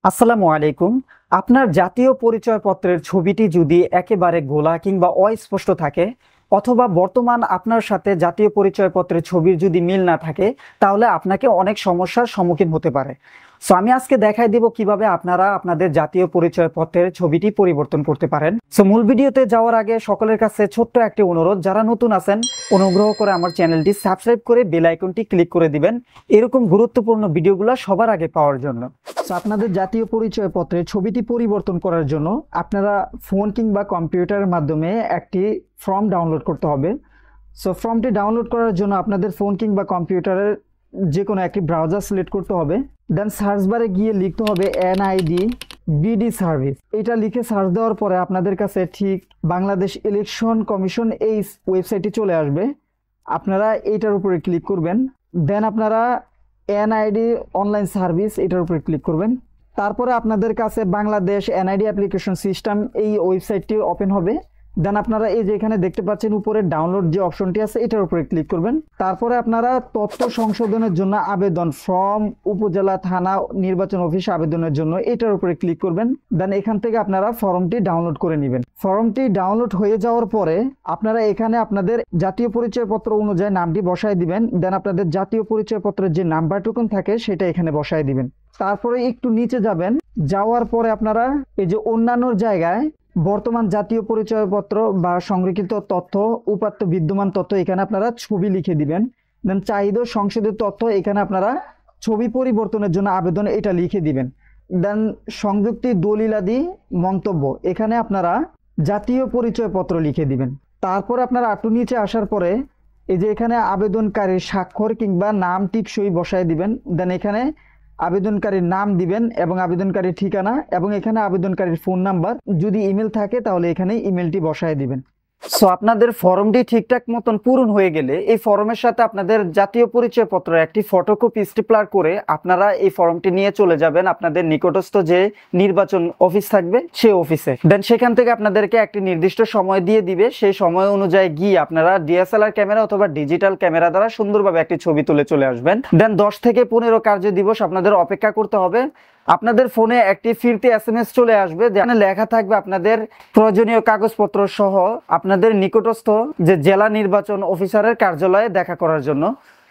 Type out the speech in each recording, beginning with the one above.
আসসালামু আলাইকুম। আপনার জাতীয় পরিচয়পত্রের ছবিটি যদি একেবারে গোলা কিংবা অস্পষ্ট থাকে, অথবা বর্তমান আপনার সাথে জাতীয় পরিচয়পত্রের ছবির যদি মিল না থাকে, তাহলে আপনাকে অনেক সমস্যার সম্মুখীন হতে পারে। সো আমি আজকে দেখাই দিব কিভাবে আপনারা আপনাদের জাতীয় পরিচয়পত্রের ছবিটি পরিবর্তন করতে পারেন। সো মূল ভিডিওতে যাওয়ার আগে সকলের কাছে ছোট্ট একটি অনুরোধ, যারা নতুন আছেন অনুগ্রহ করে আমার চ্যানেলটি সাবস্ক্রাইব করে বেল আইকনটি ক্লিক করে দিবেন এরকম গুরুত্বপূর্ণ ভিডিওগুলো সবার আগে পাওয়ার জন্য। সো আপনাদের জাতীয় পরিচয়পত্রের ছবিটি পরিবর্তন করার জন্য আপনারা ফোন কিংবা কম্পিউটারের মাধ্যমে একটি ফর্ম ডাউনলোড করতে হবে। সো ফর্মটি ডাউনলোড করার জন্য আপনাদের ফোন কিংবা কম্পিউটারের যে কোনো একটি ব্রাউজার সিলেক্ট করতে হবে। দেন সার্চ বারে গিয়ে লিখতে হবে এনআইডি বিডি সার্ভিস। এটা লিখে সার্চ দেওয়ার পরে আপনাদের কাছে ঠিক বাংলাদেশ ইলেকশন কমিশন এই ওয়েবসাইটটি চলে আসবে। আপনারা এইটার উপরে ক্লিক করবেন। দেন আপনারা এনআইডি অনলাইন সার্ভিস এটার উপরে ক্লিক করবেন। তারপরে আপনাদের কাছে বাংলাদেশ এনআইডি অ্যাপ্লিকেশন সিস্টেম এই ওয়েবসাইটটি ওপেন হবে। দেন আপনারা এই যে এখানে দেখতে পাচ্ছেন উপরে ডাউনলোড যে অপশনটি আছে এটার উপরে ক্লিক করবেন। তারপরে আপনারা তথ্য সংশোধনের জন্য আবেদন ফর্ম উপজেলা থানা নির্বাচন অফিস আবেদনের জন্য এটার উপরে ক্লিক করবেন। দেন এখান থেকে আপনারা ফর্মটি ডাউনলোড করে নেবেন। ফর্মটি ডাউনলোড হয়ে যাওয়ার পরে আপনারা এখানে আপনাদের জাতীয় পরিচয়পত্র অনুযায়ী নামটি বসায় দিবেন। দেন আপনাদের জাতীয় পরিচয়পত্রের যে নাম্বারটুকুন থাকে সেটা এখানে বসায় দিবেন। তারপরে একটু নিচে যাবেন, যাওয়ার পরে আপনারা এই যে অন্যান্য জায়গায় বর্তমান জাতীয় পরিচয়পত্র বা সংরক্ষিত তথ্য উপাত্ত বিদ্যমান তথ্য এখানে আপনারা ছবি লিখে দিবেন। দেন চাহিদা সংশোধিত তথ্য এখানে আপনারা ছবি পরিবর্তনের জন্য আবেদন এটা লিখে দিবেন। দেন সংযুক্তি দলিলাদি মন্তব্য এখানে আপনারা জাতীয় পরিচয়পত্র লিখে দিবেন। তারপর আপনারা একটু নিচে আসার পরে এই যে এখানে আবেদনকারীর স্বাক্ষর কিংবা নাম টিকসই বসায় দিবেন। দেন এখানে আবেদনকারীর নাম দিবেন এবং আবেদনকারীর ঠিকানা এবং এখানে আবেদনকারীর ফোন নাম্বার, যদি ইমেল থাকে তাহলে এখানে ইমেলটি বসায় দিবেন। সো আপনাদের ফর্মটি ঠিকঠাক মতন পূরণ হয়ে গেলে এই ফর্মের সাথে আপনাদের জাতীয় পরিচয়পত্রের একটি ফটোকপি স্টেপলার করে আপনারা এই ফর্মটি নিয়ে চলে যাবেন আপনাদের নিকটস্থ যে নির্বাচন অফিস থাকবে সেই অফিসে। দেন সেখান থেকে আপনাদেরকে একটি নির্দিষ্ট সময় দিয়ে দিবে। সেই সময় অনুযায়ী গিয়ে আপনারা ডিএসএলআর ক্যামেরা অথবা ডিজিটাল ক্যামেরা দ্বারা সুন্দরভাবে একটি ছবি তুলে চলে আসবেন। দেন 10 থেকে 15 কার্য দিবস আপনাদের অপেক্ষা করতে হবে। আপনাদের ফোনে একটি ফিরতি এসএমএস চলে আসবে, যেখানে লেখা থাকবে আপনাদের প্রয়োজনীয় কাগজপত্র সহ আপনাদের নিকটস্থ যে জেলা নির্বাচন অফিসারের কার্যালয়ে দেখা করার জন্য।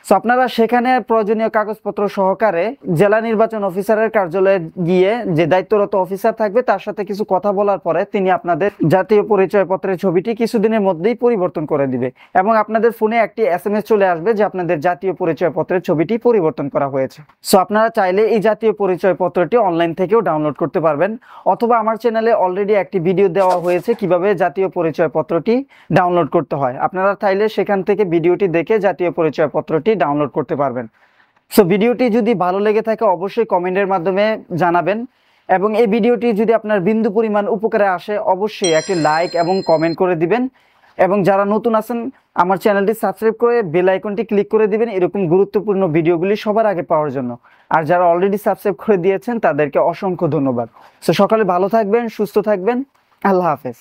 সো আপনারা সেখানে প্রয়োজনীয় কাগজপত্র সহকারে জেলা নির্বাচন অফিসারের কার্যালয়ে গিয়ে যে দায়িত্বরত অফিসার থাকবে তার সাথে কিছু কথা বলার পরে তিনি আপনাদের জাতীয় পরিচয়পত্রের ছবিটি কিছুদিনের মধ্যেই পরিবর্তন করে দিবে এবং আপনাদের ফোনে একটি এসএমএস চলে আসবে যে আপনাদের জাতীয় পরিচয়পত্রের ছবিটি পরিবর্তন করা হয়েছে। সো আপনারা চাইলে এই জাতীয় পরিচয়পত্রটি অনলাইন থেকেও ডাউনলোড করতে পারবেন, অথবা আমার চ্যানেলে অলরেডি একটি ভিডিও দেওয়া হয়েছে কিভাবে জাতীয় পরিচয়পত্রটি ডাউনলোড করতে হয়। আপনারা চাইলে সেখান থেকে ভিডিওটি দেখে জাতীয় পরিচয়পত্রটি ডাউনলোড করতে পারবেন। সো ভিডিওটি যদি ভালো লেগে থাকে অবশ্যই কমেন্টের মাধ্যমে জানাবেন এবং এই ভিডিওটি যদি আপনার বিন্দু পরিমাণ উপকারে আসে অবশ্যই একটি লাইক এবং কমেন্ট করে দিবেন এবং যারা নতুন আছেন আমার চ্যানেলটি সাবস্ক্রাইব করে বেল আইকনটি ক্লিক করে দিবেন এরকম গুরুত্বপূর্ণ ভিডিওগুলি সবার আগে পাওয়ার জন্য। আর যারা অলরেডি সাবস্ক্রাইব করে দিয়েছেন তাদেরকে অসংখ্য ধন্যবাদ। সো সকালে ভালো থাকবেন, সুস্থ থাকবেন। আল্লাহ হাফেজ।